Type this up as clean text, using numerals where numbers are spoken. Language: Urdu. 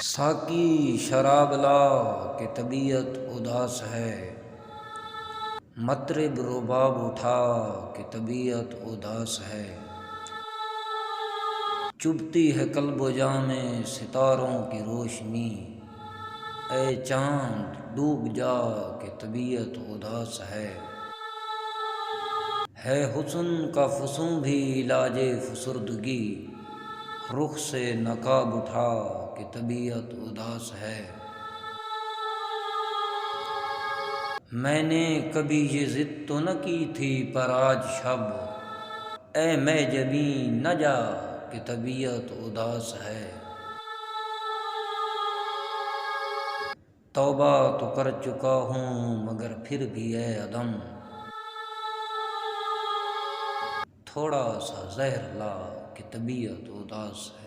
ساقی شراب لا کہ طبیعت اداس ہے، مطرب رباب اٹھا کہ طبیعت اداس ہے، چبھتی ہے قلب و جاں میں ستاروں کی روشنی، اے چاند ڈوب جا کہ طبیعت اداس ہے حسن کا فسوں بھی علاج فسردگی، رخ سے نقاب اٹھا کہ طبیعت اداس ہے۔ میں نے کبھی یہ ضد تو نہ کی تھی پر آج شب، اے میں جبیں نہ جا کہ طبیعت اداس ہے۔ توبہ تو کر چکا ہوں مگر پھر بھی اے عدم، تھوڑا سا زہر لا کہ طبیعت اداس ہے۔